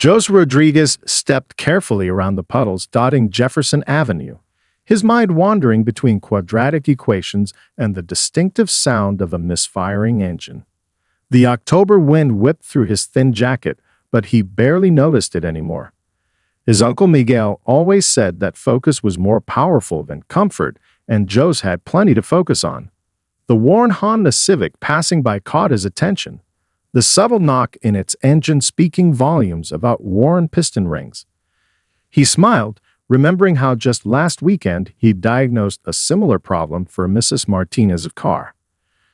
Jose Rodriguez stepped carefully around the puddles dotting Jefferson Avenue, his mind wandering between quadratic equations and the distinctive sound of a misfiring engine. The October wind whipped through his thin jacket, but he barely noticed it anymore. His Uncle Miguel always said that focus was more powerful than comfort, and Jose had plenty to focus on. The worn Honda Civic passing by caught his attention, the subtle knock in its engine speaking volumes about worn piston rings. He smiled, remembering how just last weekend he'd diagnosed a similar problem for Mrs. Martinez's car.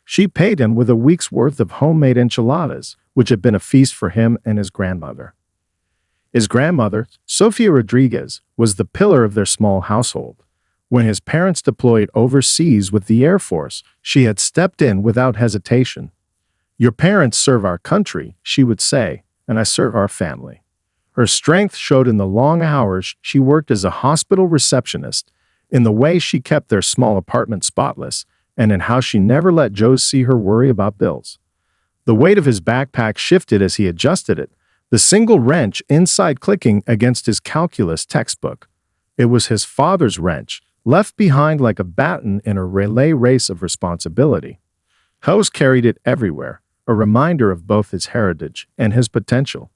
She paid him with a week's worth of homemade enchiladas, which had been a feast for him and his grandmother. His grandmother, Sofia Rodriguez, was the pillar of their small household. When his parents deployed overseas with the Air Force, she had stepped in without hesitation. "Your parents serve our country," she would say, "and I serve our family." Her strength showed in the long hours she worked as a hospital receptionist, in the way she kept their small apartment spotless, and in how she never let Joe see her worry about bills. The weight of his backpack shifted as he adjusted it, the single wrench inside clicking against his calculus textbook. It was his father's wrench, left behind like a baton in a relay race of responsibility. Jose carried it everywhere, a reminder of both his heritage and his potential.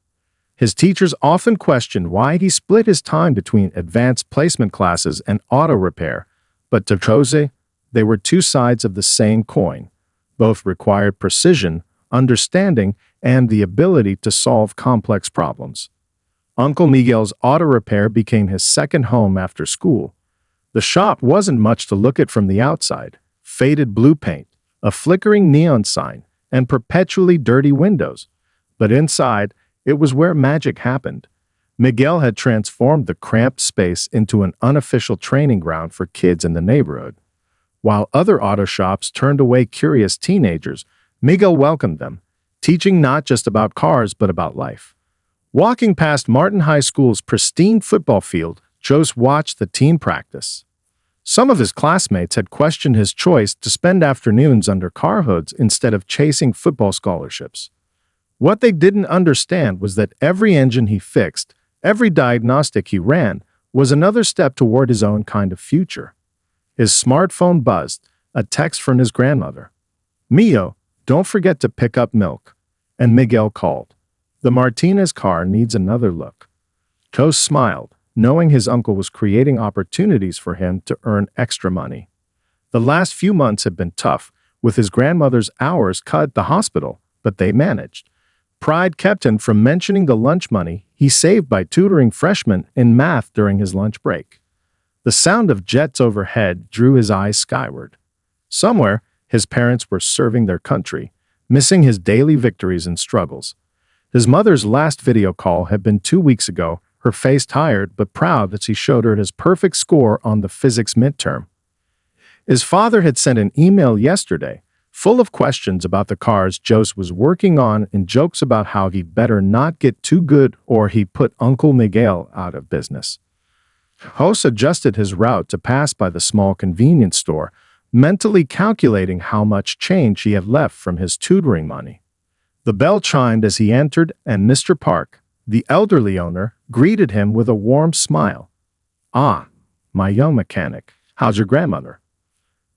His teachers often questioned why he split his time between advanced placement classes and auto repair, but to Jose, they were two sides of the same coin. Both required precision, understanding, and the ability to solve complex problems. Uncle Miguel's auto repair became his second home after school. The shop wasn't much to look at from the outside: faded blue paint, a flickering neon sign, and perpetually dirty windows. But inside, it was where magic happened. Miguel had transformed the cramped space into an unofficial training ground for kids in the neighborhood. While other auto shops turned away curious teenagers, Miguel welcomed them, teaching not just about cars but about life. Walking past Martin High School's pristine football field, Jose watched the team practice. Some of his classmates had questioned his choice to spend afternoons under car hoods instead of chasing football scholarships. What they didn't understand was that every engine he fixed, every diagnostic he ran, was another step toward his own kind of future. His smartphone buzzed, a text from his grandmother. "Mio, don't forget to pick up milk." And Miguel called. "The Martinez car needs another look." Jose smiled, knowing his uncle was creating opportunities for him to earn extra money. The last few months had been tough, with his grandmother's hours cut at the hospital, but they managed. Pride kept him from mentioning the lunch money he saved by tutoring freshmen in math during his lunch break. The sound of jets overhead drew his eyes skyward. Somewhere, his parents were serving their country, missing his daily victories and struggles. His mother's last video call had been 2 weeks ago, her face tired but proud as he showed her his perfect score on the physics midterm. His father had sent an email yesterday, full of questions about the cars Jose was working on and jokes about how he'd better not get too good or he'd put Uncle Miguel out of business. Jose adjusted his route to pass by the small convenience store, mentally calculating how much change he had left from his tutoring money. The bell chimed as he entered, and Mr. Park, the elderly owner, greeted him with a warm smile. "Ah, my young mechanic, how's your grandmother?"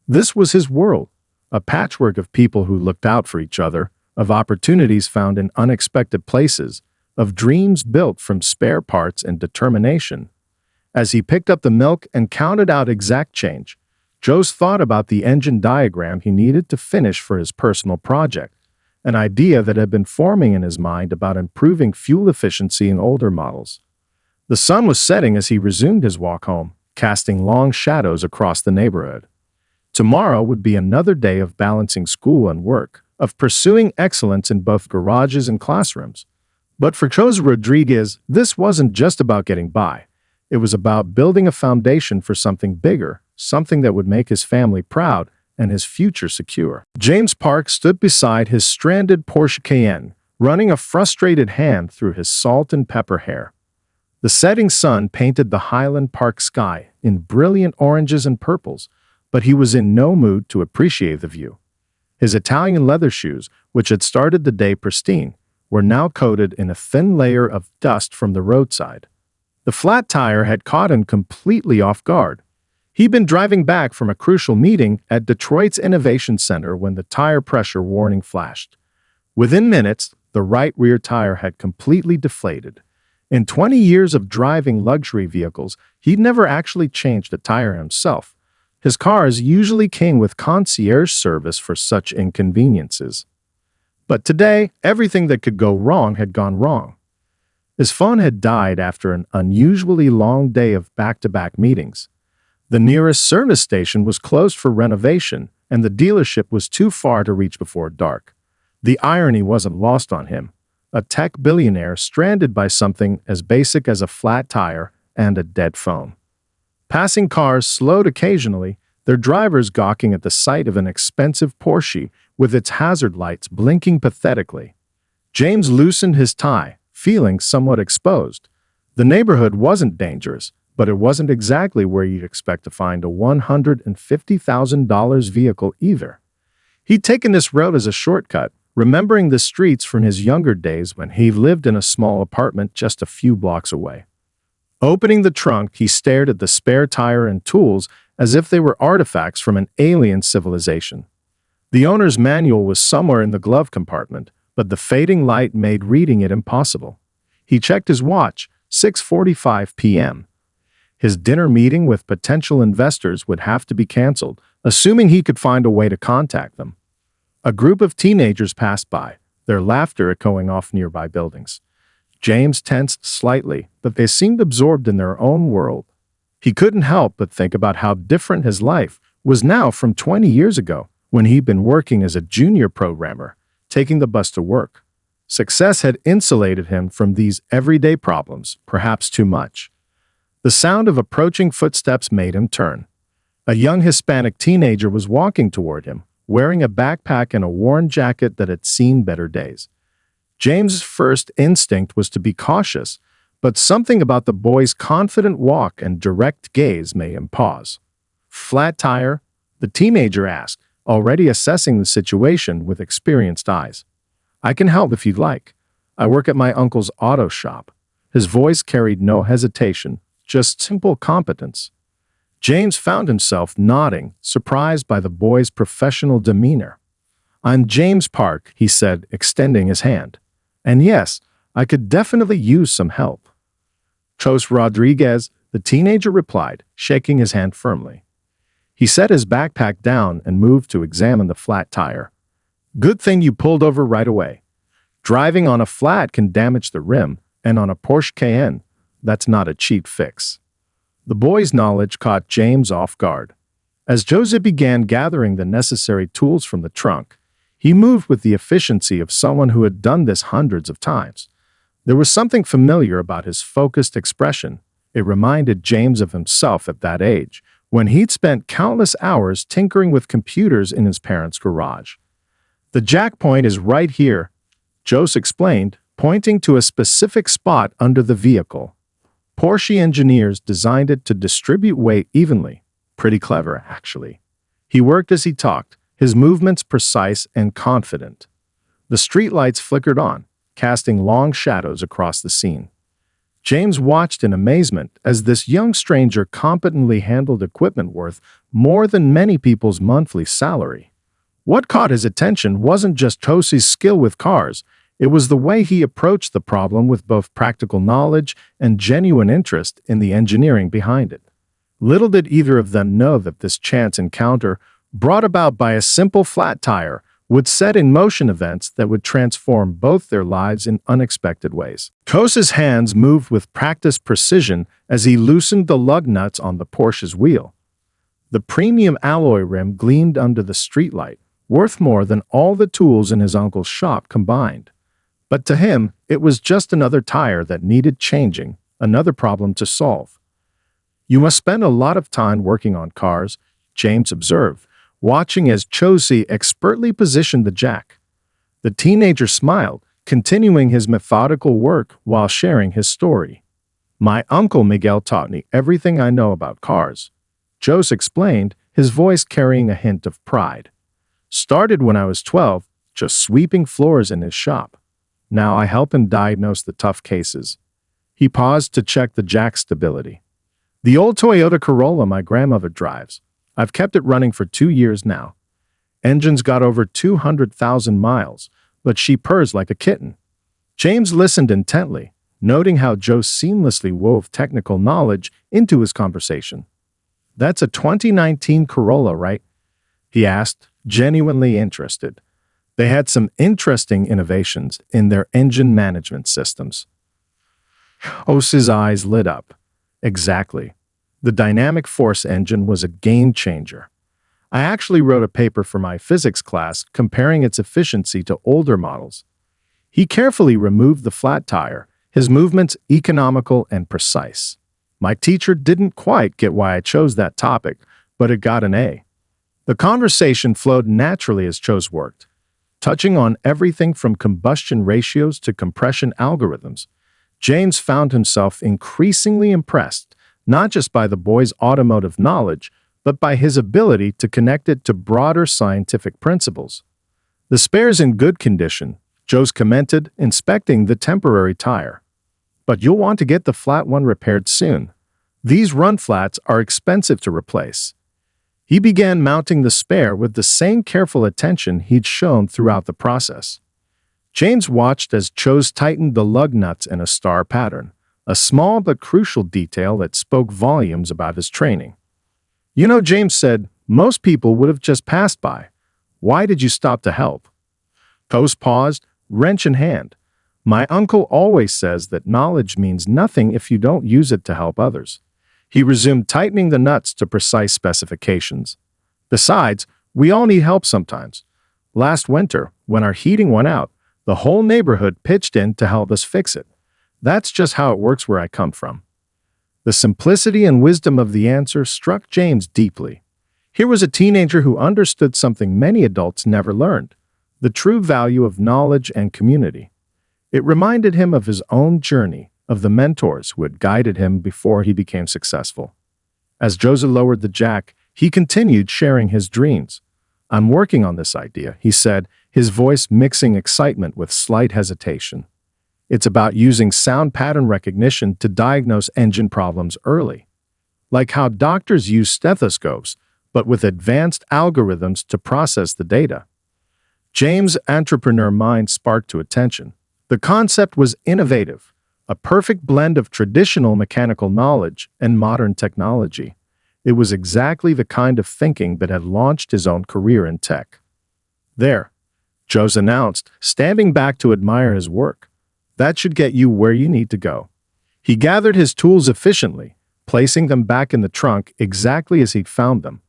This was his world, a patchwork of people who looked out for each other, of opportunities found in unexpected places, of dreams built from spare parts and determination. As he picked up the milk and counted out exact change, Jose thought about the engine diagram he needed to finish for his personal project, an idea that had been forming in his mind about improving fuel efficiency in older models. The sun was setting as he resumed his walk home, casting long shadows across the neighborhood. Tomorrow would be another day of balancing school and work, of pursuing excellence in both garages and classrooms. But for Jose Rodriguez, this wasn't just about getting by. It was about building a foundation for something bigger, something that would make his family proud and his future secure. James Park stood beside his stranded Porsche Cayenne, running a frustrated hand through his salt and pepper hair. The setting sun painted the Highland Park sky in brilliant oranges and purples, but he was in no mood to appreciate the view. His Italian leather shoes, which had started the day pristine, were now coated in a thin layer of dust from the roadside. The flat tire had caught him completely off guard. He'd been driving back from a crucial meeting at Detroit's Innovation Center when the tire pressure warning flashed. Within minutes, the right rear tire had completely deflated. In 20 years of driving luxury vehicles, he'd never actually changed a tire himself. His cars usually came with concierge service for such inconveniences. But today, everything that could go wrong had gone wrong. His phone had died after an unusually long day of back-to-back meetings. The nearest service station was closed for renovation, and the dealership was too far to reach before dark. The irony wasn't lost on him. A tech billionaire stranded by something as basic as a flat tire and a dead phone. Passing cars slowed occasionally, their drivers gawking at the sight of an expensive Porsche with its hazard lights blinking pathetically. James loosened his tie, feeling somewhat exposed. The neighborhood wasn't dangerous, but it wasn't exactly where you'd expect to find a $150,000 vehicle either. He'd taken this road as a shortcut, remembering the streets from his younger days when he lived in a small apartment just a few blocks away. Opening the trunk, he stared at the spare tire and tools as if they were artifacts from an alien civilization. The owner's manual was somewhere in the glove compartment, but the fading light made reading it impossible. He checked his watch, 6:45 p.m. His dinner meeting with potential investors would have to be canceled, assuming he could find a way to contact them. A group of teenagers passed by, their laughter echoing off nearby buildings. James tensed slightly, but they seemed absorbed in their own world. He couldn't help but think about how different his life was now from 20 years ago, when he'd been working as a junior programmer, taking the bus to work. Success had insulated him from these everyday problems, perhaps too much. The sound of approaching footsteps made him turn. A young Hispanic teenager was walking toward him, wearing a backpack and a worn jacket that had seen better days. James's first instinct was to be cautious, but something about the boy's confident walk and direct gaze made him pause. "Flat tire?" the teenager asked, already assessing the situation with experienced eyes. "I can help if you'd like. I work at my uncle's auto shop." His voice carried no hesitation, just simple competence. James found himself nodding, surprised by the boy's professional demeanor. "I'm James Park," he said, extending his hand. "And yes, I could definitely use some help." "Chos Rodriguez," the teenager replied, shaking his hand firmly. He set his backpack down and moved to examine the flat tire. "Good thing you pulled over right away. Driving on a flat can damage the rim, and on a Porsche Cayenne, that's not a cheap fix." The boy's knowledge caught James off guard. As Joseph began gathering the necessary tools from the trunk, he moved with the efficiency of someone who had done this hundreds of times. There was something familiar about his focused expression. It reminded James of himself at that age, when he'd spent countless hours tinkering with computers in his parents' garage. "The jack point is right here," Jose explained, pointing to a specific spot under the vehicle. Porsche engineers designed it to distribute weight evenly. Pretty clever, actually. He worked as he talked, his movements precise and confident. The streetlights flickered on, casting long shadows across the scene. James watched in amazement as this young stranger competently handled equipment worth more than many people's monthly salary. What caught his attention wasn't just Jose's skill with cars, it was the way he approached the problem with both practical knowledge and genuine interest in the engineering behind it. Little did either of them know that this chance encounter, brought about by a simple flat tire, would set in motion events that would transform both their lives in unexpected ways. Jose's hands moved with practiced precision as he loosened the lug nuts on the Porsche's wheel. The premium alloy rim gleamed under the streetlight, worth more than all the tools in his uncle's shop combined. But to him, it was just another tire that needed changing, another problem to solve. "You must spend a lot of time working on cars," James observed, watching as Jose expertly positioned the jack. The teenager smiled, continuing his methodical work while sharing his story. "My uncle Miguel taught me everything I know about cars," Jose explained, his voice carrying a hint of pride. "Started when I was 12, just sweeping floors in his shop. Now I help him diagnose the tough cases. He paused to check the jack stability. The old Toyota Corolla my grandmother drives. I've kept it running for 2 years now. Engine's got over 200,000 miles, but she purrs like a kitten. James listened intently, noting how Joe seamlessly wove technical knowledge into his conversation. "That's a 2019 Corolla, right?" he asked, genuinely interested. They had some interesting innovations in their engine management systems. Jose's eyes lit up. Exactly. The dynamic force engine was a game changer. I actually wrote a paper for my physics class comparing its efficiency to older models. He carefully removed the flat tire, his movements economical and precise. My teacher didn't quite get why I chose that topic, but it got an A. The conversation flowed naturally as Chose worked, touching on everything from combustion ratios to compression algorithms. James found himself increasingly impressed, not just by the boy's automotive knowledge, but by his ability to connect it to broader scientific principles. "The spare's in good condition," Joe's commented, inspecting the temporary tire. "But you'll want to get the flat one repaired soon. These run flats are expensive to replace." He began mounting the spare with the same careful attention he'd shown throughout the process. James watched as Chose tightened the lug nuts in a star pattern, a small but crucial detail that spoke volumes about his training. "You know," James said, "most people would have just passed by. Why did you stop to help?" Chose paused, wrench in hand. "My uncle always says that knowledge means nothing if you don't use it to help others." He resumed tightening the nuts to precise specifications. "Besides, we all need help sometimes. Last winter, when our heating went out, the whole neighborhood pitched in to help us fix it. That's just how it works where I come from." The simplicity and wisdom of the answer struck James deeply. Here was a teenager who understood something many adults never learned: the true value of knowledge and community. It reminded him of his own journey, of the mentors who had guided him before he became successful. As Joseph lowered the jack, he continued sharing his dreams. "I'm working on this idea," he said, his voice mixing excitement with slight hesitation. "It's about using sound pattern recognition to diagnose engine problems early. Like how doctors use stethoscopes, but with advanced algorithms to process the data." James' entrepreneur mind sparked to attention. The concept was innovative, a perfect blend of traditional mechanical knowledge and modern technology. It was exactly the kind of thinking that had launched his own career in tech. "There," Jose announced, standing back to admire his work. "That should get you where you need to go." He gathered his tools efficiently, placing them back in the trunk exactly as he'd found them.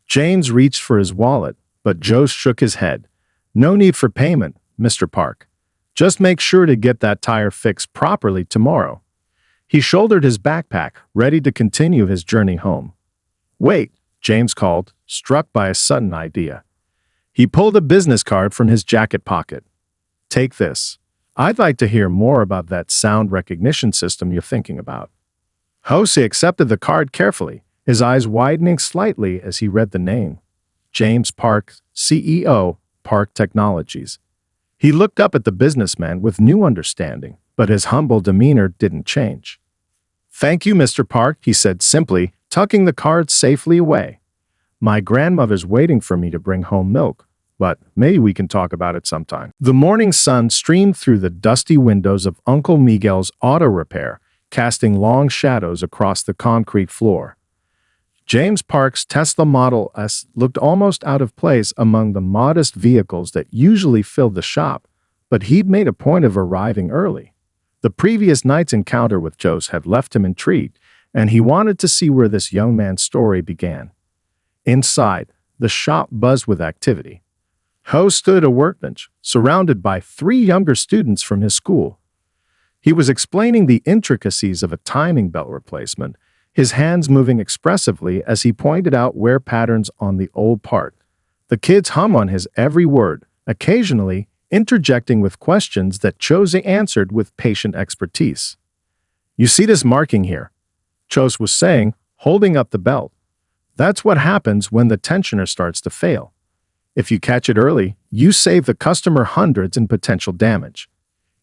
James reached for his wallet, but Jose shook his head. "No need for payment, Mr. Park. Just make sure to get that tire fixed properly tomorrow." He shouldered his backpack, ready to continue his journey home. "Wait," James called, struck by a sudden idea. He pulled a business card from his jacket pocket. "Take this. I'd like to hear more about that sound recognition system you're thinking about." Jose accepted the card carefully, his eyes widening slightly as he read the name. James Park, CEO, Park Technologies. He looked up at the businessman with new understanding, but his humble demeanor didn't change. "Thank you, Mr. Park," he said simply, tucking the card safely away. "My grandmother's waiting for me to bring home milk, but maybe we can talk about it sometime." The morning sun streamed through the dusty windows of Uncle Miguel's auto repair, casting long shadows across the concrete floor. James Park's Tesla Model S looked almost out of place among the modest vehicles that usually filled the shop, but he'd made a point of arriving early. The previous night's encounter with Jose had left him intrigued, and he wanted to see where this young man's story began. Inside, the shop buzzed with activity. Jose stood at a workbench, surrounded by 3 younger students from his school. He was explaining the intricacies of a timing belt replacement, his hands moving expressively as he pointed out wear patterns on the old part. The kids hum on his every word, occasionally interjecting with questions that Jose answered with patient expertise. "You see this marking here?" Jose was saying, holding up the belt. "That's what happens when the tensioner starts to fail. If you catch it early, you save the customer hundreds in potential damage."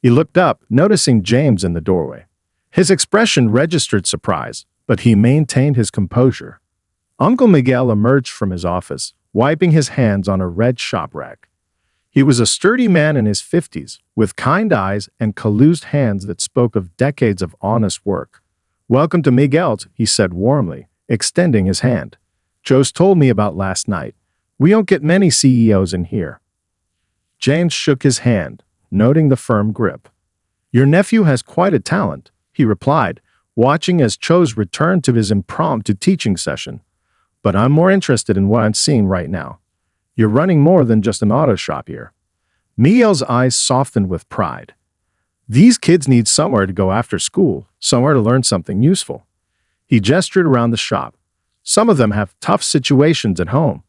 He looked up, noticing James in the doorway. His expression registered surprise, but he maintained his composure. Uncle Miguel emerged from his office, wiping his hands on a red shop rag. He was a sturdy man in his 50s, with kind eyes and calloused hands that spoke of decades of honest work. "Welcome to Miguel's," he said warmly, extending his hand. "Joe's told me about last night. We don't get many CEOs in here." James shook his hand, noting the firm grip. "Your nephew has quite a talent," he replied, watching as Cho's returned to his impromptu teaching session. "But I'm more interested in what I'm seeing right now. You're running more than just an auto shop here." Miguel's eyes softened with pride. These kids need somewhere to go after school, somewhere to learn something useful. He gestured around the shop. Some of them have tough situations at home.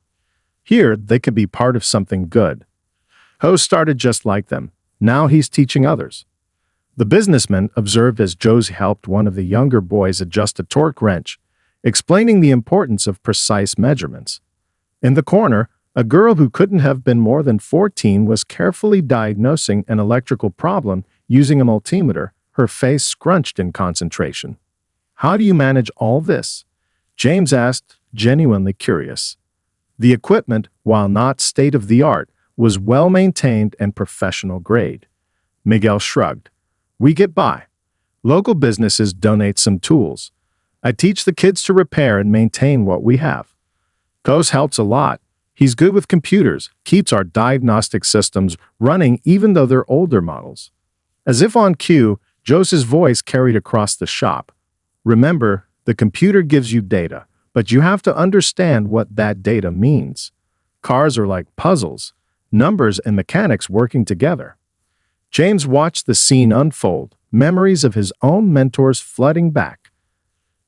Here, they could be part of something good. Ho started just like them. Now he's teaching others. The businessman observed as Josie helped one of the younger boys adjust a torque wrench, explaining the importance of precise measurements. In the corner, a girl who couldn't have been more than 14 was carefully diagnosing an electrical problem using a multimeter, her face scrunched in concentration. "How do you manage all this?" James asked, genuinely curious. The equipment, while not state-of-the-art, was well-maintained and professional grade. Miguel shrugged. "We get by. Local businesses donate some tools. I teach the kids to repair and maintain what we have. Coase helps a lot. He's good with computers, keeps our diagnostic systems running even though they're older models." As if on cue, Jose's voice carried across the shop. "Remember, the computer gives you data, but you have to understand what that data means. Cars are like puzzles, numbers and mechanics working together." James watched the scene unfold, memories of his own mentors flooding back.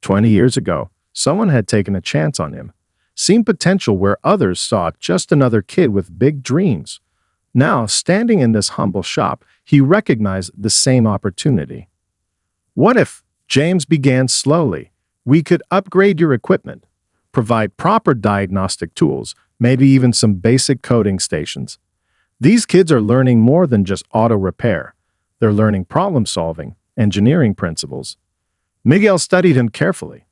20 years ago, someone had taken a chance on him, seen potential where others saw just another kid with big dreams. Now, standing in this humble shop, he recognized the same opportunity. "What if," James began slowly, "we could upgrade your equipment, provide proper diagnostic tools, maybe even some basic coding stations? These kids are learning more than just auto repair. They're learning problem-solving, engineering principles." Miguel studied him carefully.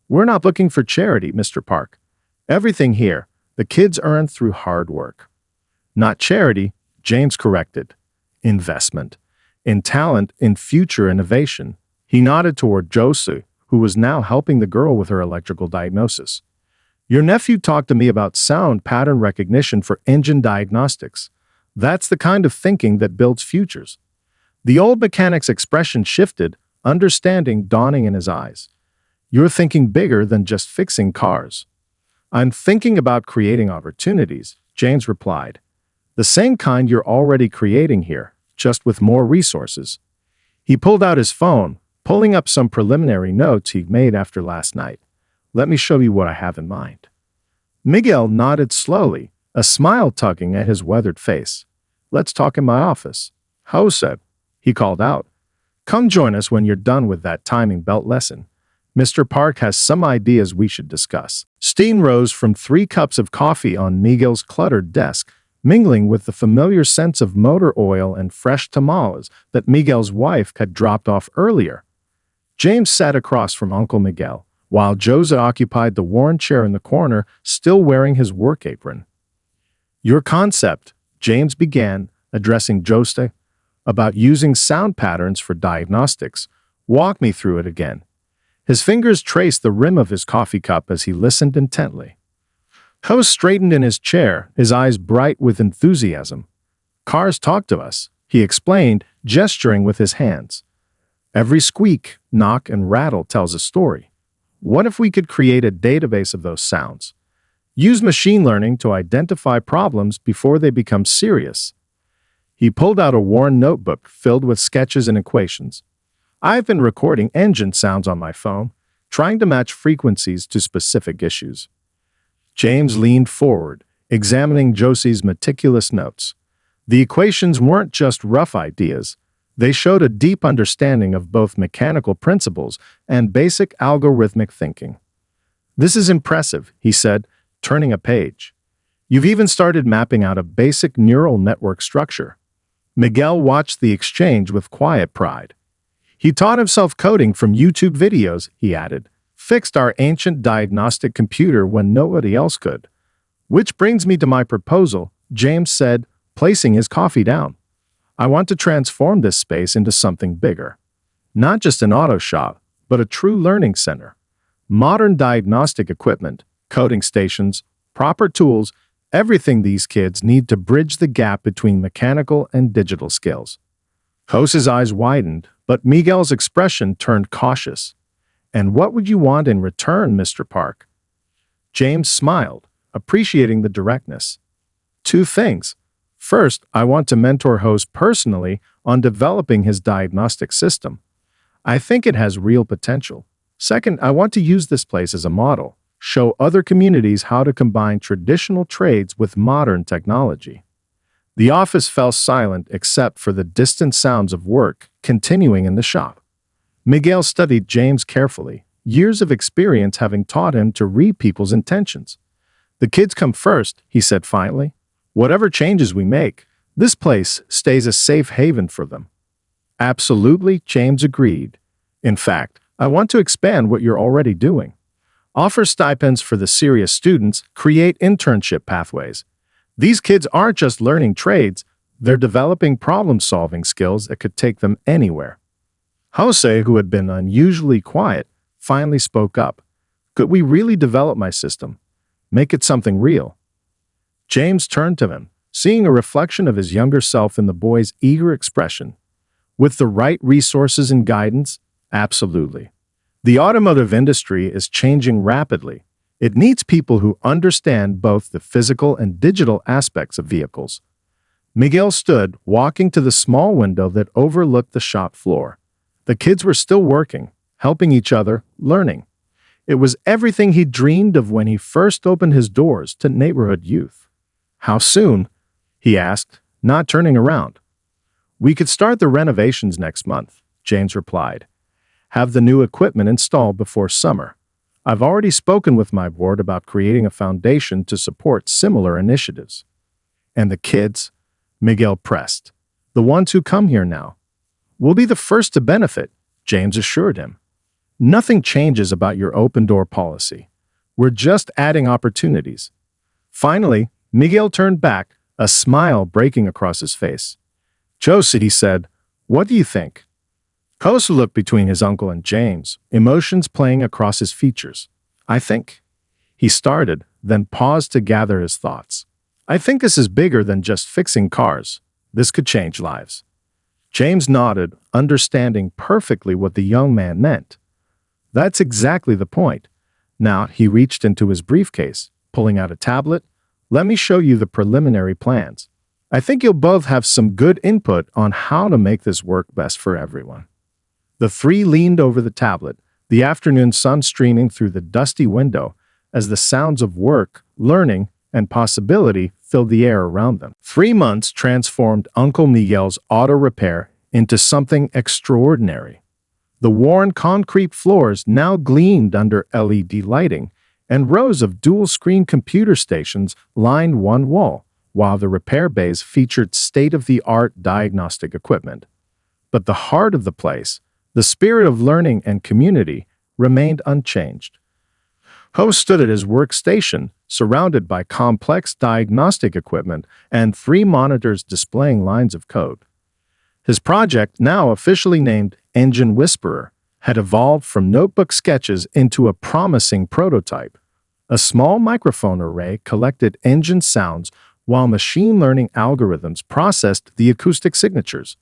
"We're not looking for charity, Mr. Park. Everything here, the kids earn through hard work." "Not charity," James corrected. "Investment. In talent, in future innovation." He nodded toward Josie, who was now helping the girl with her electrical diagnosis. "Your nephew talked to me about sound pattern recognition for engine diagnostics. That's the kind of thinking that builds futures." The old mechanic's expression shifted, understanding dawning in his eyes. "You're thinking bigger than just fixing cars." "I'm thinking about creating opportunities," James replied. "The same kind you're already creating here, just with more resources." He pulled out his phone, pulling up some preliminary notes he'd made after last night. "Let me show you what I have in mind." Miguel nodded slowly, a smile tugging at his weathered face. "Let's talk in my office." "Ho," said. He called out. "Come join us when you're done with that timing belt lesson. Mr. Park has some ideas we should discuss." Steam rose from 3 cups of coffee on Miguel's cluttered desk, mingling with the familiar sense of motor oil and fresh tamales that Miguel's wife had dropped off earlier. James sat across from Uncle Miguel, while Jose occupied the worn chair in the corner, still wearing his work apron. "Your concept," James began, addressing Jose, "about using sound patterns for diagnostics. Walk me through it again." His fingers traced the rim of his coffee cup as he listened intently. Jose straightened in his chair, his eyes bright with enthusiasm. "Cars talk to us," he explained, gesturing with his hands. "Every squeak, knock, and rattle tells a story. What if we could create a database of those sounds? Use machine learning to identify problems before they become serious." He pulled out a worn notebook filled with sketches and equations. "I've been recording engine sounds on my phone, trying to match frequencies to specific issues." James leaned forward, examining Josie's meticulous notes. The equations weren't just rough ideas. They showed a deep understanding of both mechanical principles and basic algorithmic thinking. "This is impressive," he said, turning a page. "You've even started mapping out a basic neural network structure. Miguel watched the exchange with quiet pride. He taught himself coding from YouTube videos, he added, fixed our ancient diagnostic computer when nobody else could. Which brings me to my proposal, James said, placing his coffee down. I want to transform this space into something bigger. Not just an auto shop, but a true learning center. Modern diagnostic equipment, coding stations, proper tools, everything these kids need to bridge the gap between mechanical and digital skills. Jose's eyes widened, but Miguel's expression turned cautious. And what would you want in return, Mr. Park? James smiled, appreciating the directness. Two things. First, I want to mentor Jose personally on developing his diagnostic system. I think it has real potential. Second, I want to use this place as a model, show other communities how to combine traditional trades with modern technology. The office fell silent except for the distant sounds of work continuing in the shop. Miguel studied James carefully, years of experience having taught him to read people's intentions. The kids come first, he said finally. Whatever changes we make, this place stays a safe haven for them. Absolutely, James agreed. In fact, I want to expand what you're already doing. Offer stipends for the serious students, create internship pathways. These kids aren't just learning trades, they're developing problem-solving skills that could take them anywhere. Jose, who had been unusually quiet, finally spoke up. Could we really develop my system? Make it something real? James turned to him, seeing a reflection of his younger self in the boy's eager expression. With the right resources and guidance, absolutely. The automotive industry is changing rapidly. It needs people who understand both the physical and digital aspects of vehicles. Miguel stood, walking to the small window that overlooked the shop floor. The kids were still working, helping each other, learning. It was everything he dreamed of when he first opened his doors to neighborhood youth. How soon? He asked, not turning around. We could start the renovations next month, James replied. Have the new equipment installed before summer. I've already spoken with my board about creating a foundation to support similar initiatives. And the kids? Miguel pressed. The ones who come here now. We'll be the first to benefit, James assured him. Nothing changes about your open-door policy. We're just adding opportunities. Finally, Miguel turned back, a smile breaking across his face. Jose, he said, what do you think? Jose looked between his uncle and James, emotions playing across his features. I think. He started, then paused to gather his thoughts. I think this is bigger than just fixing cars. This could change lives. James nodded, understanding perfectly what the young man meant. That's exactly the point. Now he reached into his briefcase, pulling out a tablet. Let me show you the preliminary plans. I think you'll both have some good input on how to make this work best for everyone. The three leaned over the tablet, the afternoon sun streaming through the dusty window as the sounds of work, learning, and possibility filled the air around them. 3 months transformed Uncle Miguel's auto repair into something extraordinary. The worn concrete floors now gleamed under LED lighting, and rows of dual-screen computer stations lined one wall, while the repair bays featured state-of-the-art diagnostic equipment. But the heart of the place, the spirit of learning and community, remained unchanged. Jose stood at his workstation, surrounded by complex diagnostic equipment and 3 monitors displaying lines of code. His project, now officially named Engine Whisperer, had evolved from notebook sketches into a promising prototype. A small microphone array collected engine sounds while machine learning algorithms processed the acoustic signatures.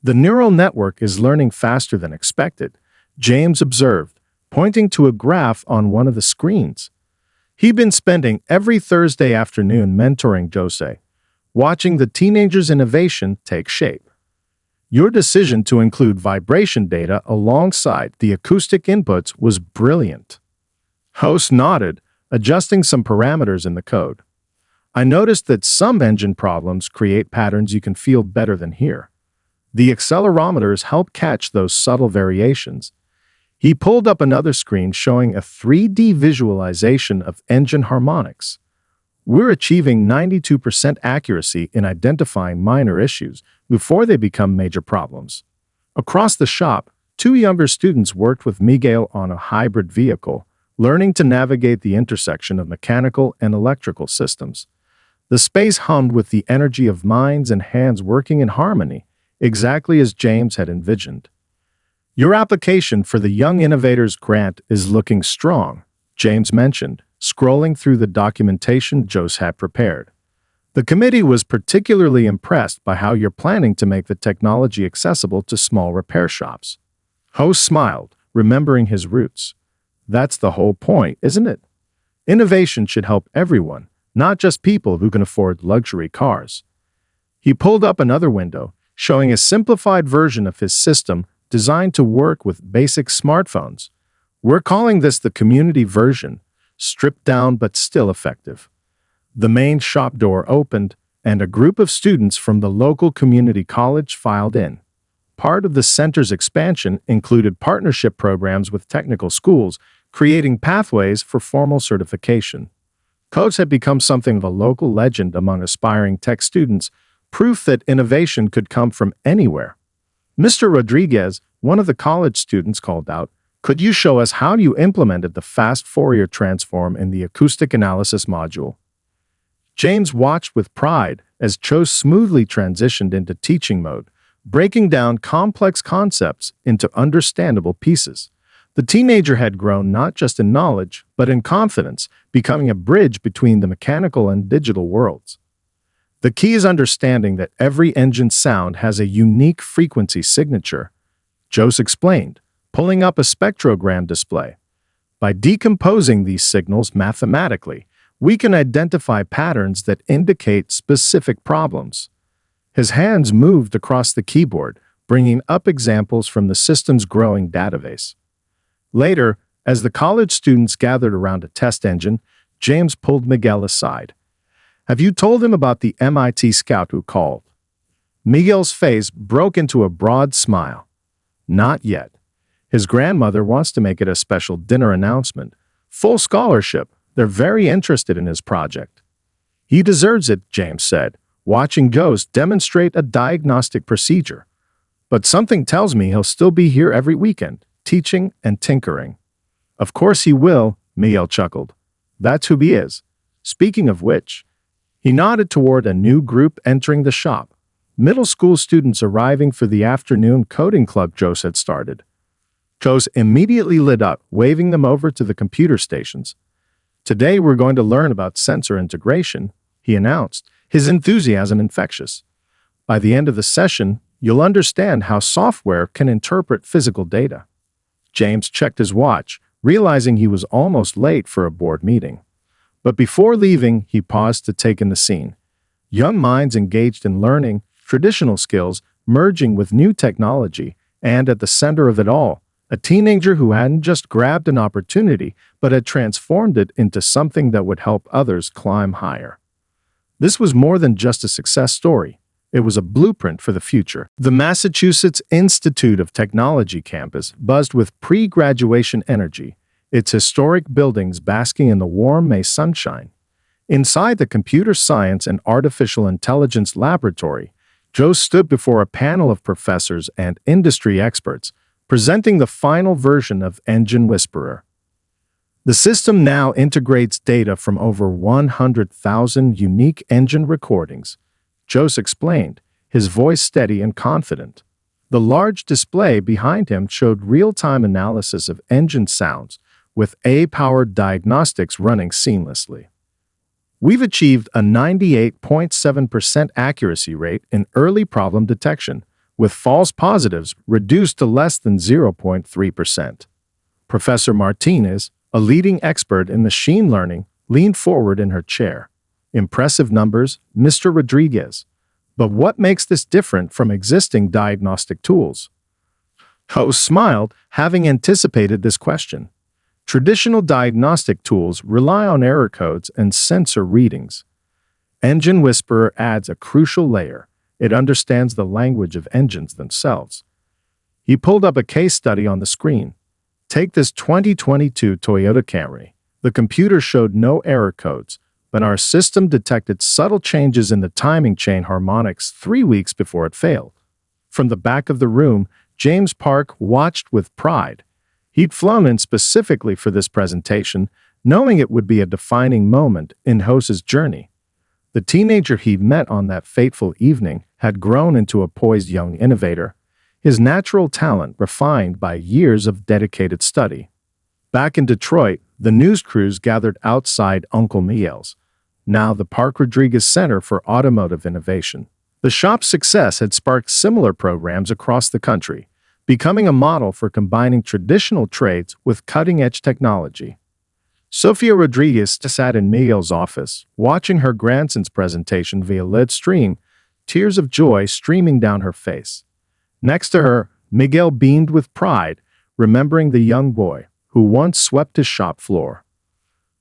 The neural network is learning faster than expected, James observed, pointing to a graph on one of the screens. He'd been spending every Thursday afternoon mentoring Jose, watching the teenager's innovation take shape. Your decision to include vibration data alongside the acoustic inputs was brilliant. Jose nodded, adjusting some parameters in the code. I noticed that some engine problems create patterns you can feel better than hear. The accelerometers help catch those subtle variations. He pulled up another screen showing a 3D visualization of engine harmonics. We're achieving 92% accuracy in identifying minor issues before they become major problems. Across the shop, two younger students worked with Miguel on a hybrid vehicle, learning to navigate the intersection of mechanical and electrical systems. The space hummed with the energy of minds and hands working in harmony, exactly as James had envisioned. Your application for the Young Innovators Grant is looking strong, James mentioned, scrolling through the documentation Jose had prepared. The committee was particularly impressed by how you're planning to make the technology accessible to small repair shops. Jose smiled, remembering his roots. That's the whole point, isn't it? Innovation should help everyone, not just people who can afford luxury cars. He pulled up another window, showing a simplified version of his system designed to work with basic smartphones. We're calling this the community version, stripped down but still effective. The main shop door opened, and a group of students from the local community college filed in. Part of the center's expansion included partnership programs with technical schools, creating pathways for formal certification. Codes had become something of a local legend among aspiring tech students, proof that innovation could come from anywhere. Mr. Rodriguez, one of the college students, called out, "Could you show us how you implemented the fast Fourier transform in the acoustic analysis module?" James watched with pride as Cho smoothly transitioned into teaching mode, breaking down complex concepts into understandable pieces. The teenager had grown not just in knowledge, but in confidence, becoming a bridge between the mechanical and digital worlds. The key is understanding that every engine sound has a unique frequency signature, Jose explained, pulling up a spectrogram display. By decomposing these signals mathematically, we can identify patterns that indicate specific problems. His hands moved across the keyboard, bringing up examples from the system's growing database. Later, as the college students gathered around a test engine, James pulled Miguel aside. "Have you told him about the MIT scout who called?" Miguel's face broke into a broad smile. "Not yet. His grandmother wants to make it a special dinner announcement. Full scholarship. They're very interested in his project." "He deserves it," James said, watching Jose demonstrate a diagnostic procedure. "But something tells me he'll still be here every weekend, teaching and tinkering." "Of course he will," Miguel chuckled. "That's who he is. Speaking of which," he nodded toward a new group entering the shop, middle school students arriving for the afternoon coding club Jose had started. Jose immediately lit up, waving them over to the computer stations. "Today we're going to learn about sensor integration," he announced, his enthusiasm infectious. "By the end of the session, you'll understand how software can interpret physical data." James checked his watch, realizing he was almost late for a board meeting. But before leaving, he paused to take in the scene. Young minds engaged in learning, traditional skills, merging with new technology, and at the center of it all, a teenager who hadn't just grabbed an opportunity, but had transformed it into something that would help others climb higher. This was more than just a success story. It was a blueprint for the future. The Massachusetts Institute of Technology campus buzzed with pre-graduation energy, its historic buildings basking in the warm May sunshine. Inside the Computer Science and Artificial Intelligence Laboratory, Joe stood before a panel of professors and industry experts, presenting the final version of Engine Whisperer. The system now integrates data from over 100,000 unique engine recordings, Jose explained, his voice steady and confident. The large display behind him showed real-time analysis of engine sounds, with AI-powered diagnostics running seamlessly. "We've achieved a 98.7% accuracy rate in early problem detection, with false positives reduced to less than 0.3%. Professor Martinez, a leading expert in machine learning, leaned forward in her chair. "Impressive numbers, Mr. Rodriguez. But what makes this different from existing diagnostic tools?" Jose smiled, having anticipated this question. Traditional diagnostic tools rely on error codes and sensor readings. Engine Whisperer adds a crucial layer. It understands the language of engines themselves. He pulled up a case study on the screen. Take this 2022 Toyota Camry. The computer showed no error codes, but our system detected subtle changes in the timing chain harmonics 3 weeks before it failed. From the back of the room, James Park watched with pride. He'd flown in specifically for this presentation, knowing it would be a defining moment in Hose's journey. The teenager he met on that fateful evening had grown into a poised young innovator, his natural talent refined by years of dedicated study. Back in Detroit, the news crews gathered outside Uncle Miguel's, now the Park Rodriguez Center for Automotive Innovation. The shop's success had sparked similar programs across the country, becoming a model for combining traditional trades with cutting-edge technology. Sofia Rodriguez sat in Miguel's office, watching her grandson's presentation via lead stream, tears of joy streaming down her face. Next to her, Miguel beamed with pride, remembering the young boy who once swept his shop floor.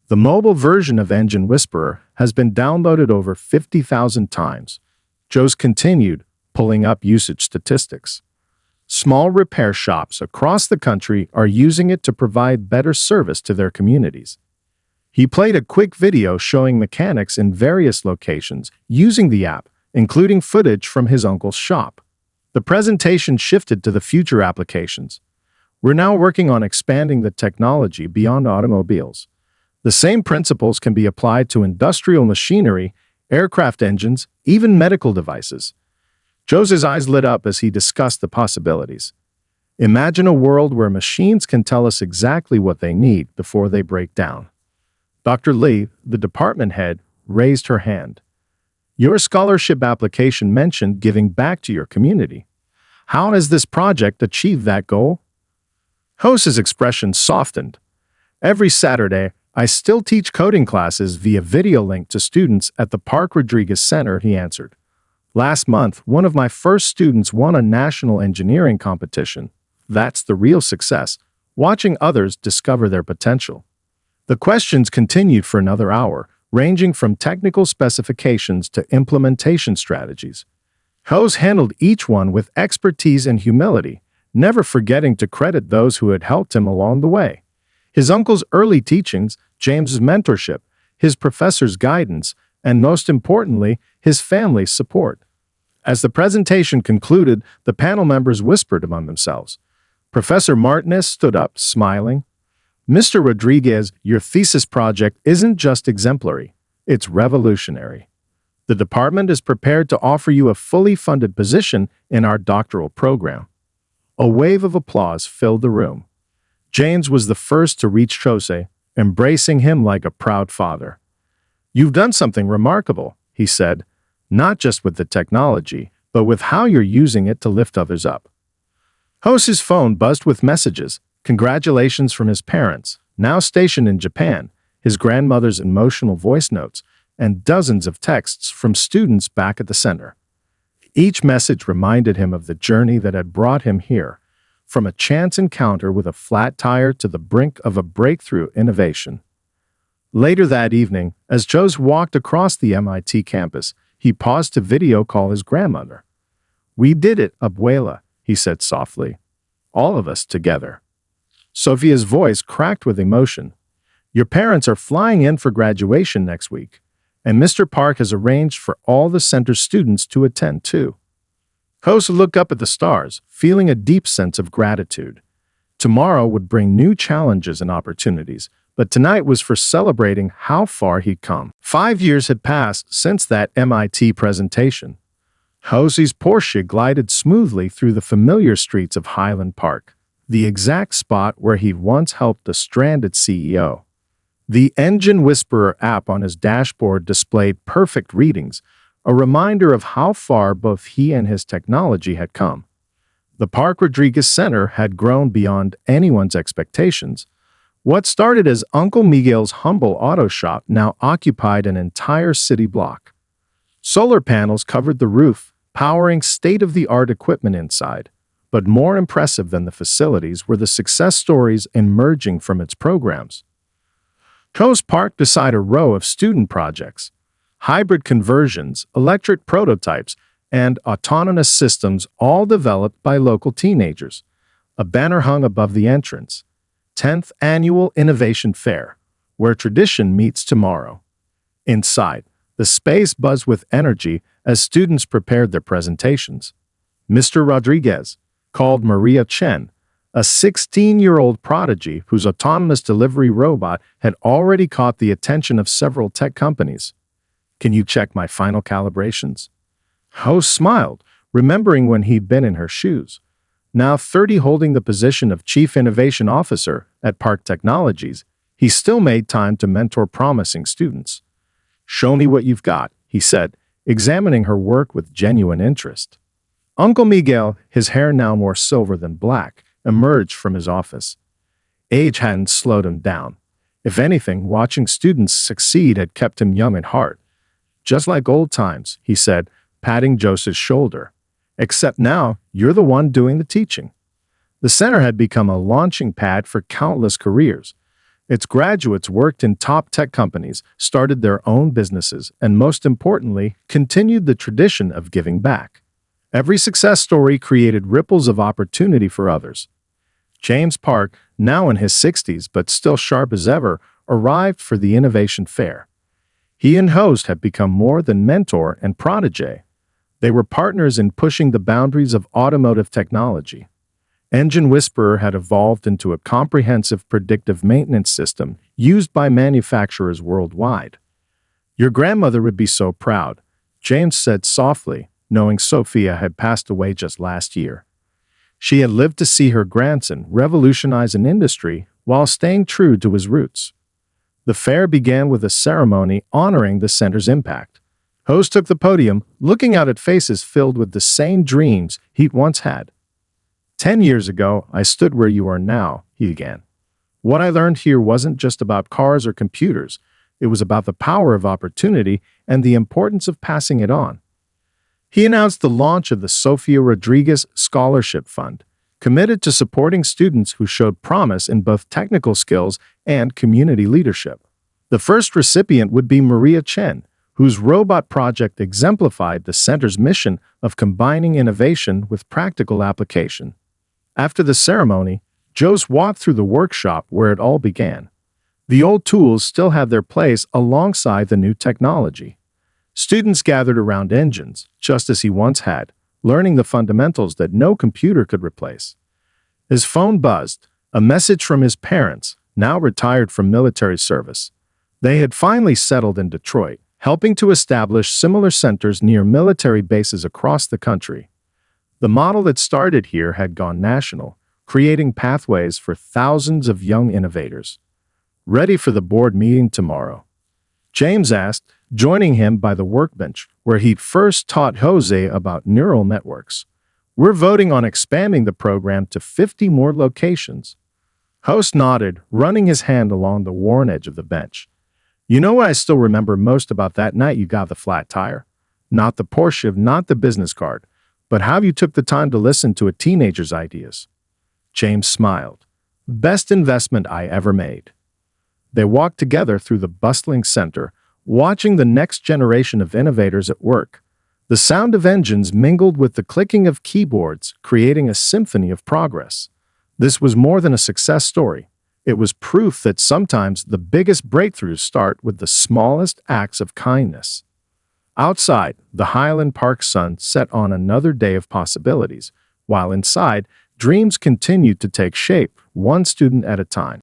The mobile version of Engine Whisperer has been downloaded over 50,000 times. Joe's continued, pulling up usage statistics. Small repair shops across the country are using it to provide better service to their communities. He played a quick video showing mechanics in various locations using the app, including footage from his uncle's shop. The presentation shifted to the future applications. We're now working on expanding the technology beyond automobiles. The same principles can be applied to industrial machinery, aircraft engines, even medical devices. Joe's eyes lit up as he discussed the possibilities. Imagine a world where machines can tell us exactly what they need before they break down. Dr. Lee, the department head, raised her hand. Your scholarship application mentioned giving back to your community. How has this project achieved that goal? Hose's expression softened. Every Saturday, I still teach coding classes via video link to students at the Park Rodriguez Center, he answered. Last month, one of my first students won a national engineering competition. That's the real success, watching others discover their potential. The questions continued for another hour, ranging from technical specifications to implementation strategies. Hose handled each one with expertise and humility, never forgetting to credit those who had helped him along the way. His uncle's early teachings, James's mentorship, his professor's guidance, and most importantly, his family's support. As the presentation concluded, the panel members whispered among themselves. Professor Martinez stood up, smiling. Mr. Rodriguez, your thesis project isn't just exemplary, it's revolutionary. The department is prepared to offer you a fully funded position in our doctoral program. A wave of applause filled the room. James was the first to reach Jose, embracing him like a proud father. You've done something remarkable, he said, not just with the technology, but with how you're using it to lift others up. Jose's phone buzzed with messages, congratulations from his parents, now stationed in Japan, his grandmother's emotional voice notes, and dozens of texts from students back at the center. Each message reminded him of the journey that had brought him here, from a chance encounter with a flat tire to the brink of a breakthrough innovation. Later that evening, as Jose walked across the MIT campus, he paused to video call his grandmother. We did it, abuela, he said softly. All of us together. Sophia's voice cracked with emotion. Your parents are flying in for graduation next week, and Mr. Park has arranged for all the center students to attend too. Jose looked up at the stars, feeling a deep sense of gratitude. Tomorrow would bring new challenges and opportunities, but tonight was for celebrating how far he'd come. 5 years had passed since that MIT presentation. Jose's Porsche glided smoothly through the familiar streets of Highland Park, the exact spot where he'd once helped a stranded CEO. The Engine Whisperer app on his dashboard displayed perfect readings, a reminder of how far both he and his technology had come. The Park Rodriguez Center had grown beyond anyone's expectations. What started as Uncle Miguel's humble auto shop now occupied an entire city block. Solar panels covered the roof, powering state-of-the-art equipment inside. But more impressive than the facilities were the success stories emerging from its programs. Jose parked beside a row of student projects, hybrid conversions, electric prototypes, and autonomous systems all developed by local teenagers. A banner hung above the entrance. 10th Annual Innovation Fair, where tradition meets tomorrow. Inside, the space buzzed with energy as students prepared their presentations. Mr. Rodriguez called Maria Chen, a 16-year-old prodigy whose autonomous delivery robot had already caught the attention of several tech companies. "Can you check my final calibrations?" Host smiled, remembering when he'd been in her shoes. Now 30, holding the position of Chief Innovation Officer at Park Technologies, he still made time to mentor promising students. "Show me what you've got," he said, examining her work with genuine interest. Uncle Miguel, his hair now more silver than black, emerged from his office. Age hadn't slowed him down. If anything, watching students succeed had kept him young at heart. "Just like old times," he said, patting Joseph's shoulder. "Except now, you're the one doing the teaching." The center had become a launching pad for countless careers. Its graduates worked in top tech companies, started their own businesses, and most importantly, continued the tradition of giving back. Every success story created ripples of opportunity for others. James Park, now in his 60s but still sharp as ever, arrived for the Innovation Fair. He and Host had become more than mentor and protege. They were partners in pushing the boundaries of automotive technology. Engine Whisperer had evolved into a comprehensive predictive maintenance system used by manufacturers worldwide. "Your grandmother would be so proud," James said softly, knowing Sophia had passed away just last year. She had lived to see her grandson revolutionize an industry while staying true to his roots. The fair began with a ceremony honoring the center's impact. Host took the podium, looking out at faces filled with the same dreams he'd once had. 10 years ago, I stood where you are now," he began. "What I learned here wasn't just about cars or computers. It was about the power of opportunity and the importance of passing it on." He announced the launch of the Sofia Rodriguez Scholarship Fund, committed to supporting students who showed promise in both technical skills and community leadership. The first recipient would be Maria Chen, whose robot project exemplified the center's mission of combining innovation with practical application. After the ceremony, Jose walked through the workshop where it all began. The old tools still had their place alongside the new technology. Students gathered around engines, just as he once had, learning the fundamentals that no computer could replace. His phone buzzed, a message from his parents, now retired from military service. They had finally settled in Detroit, helping to establish similar centers near military bases across the country. The model that started here had gone national, creating pathways for thousands of young innovators. "Ready for the board meeting tomorrow?" James asked, joining him by the workbench where he'd first taught Jose about neural networks. "We're voting on expanding the program to 50 more locations." Host nodded, running his hand along the worn edge of the bench. "You know what I still remember most about that night you got the flat tire? Not the Porsche, not the business card, but how you took the time to listen to a teenager's ideas." James smiled. "Best investment I ever made." They walked together through the bustling center, watching the next generation of innovators at work. The sound of engines mingled with the clicking of keyboards, creating a symphony of progress. This was more than a success story. It was proof that sometimes the biggest breakthroughs start with the smallest acts of kindness. Outside, the Highland Park sun set on another day of possibilities, while inside, dreams continued to take shape, one student at a time.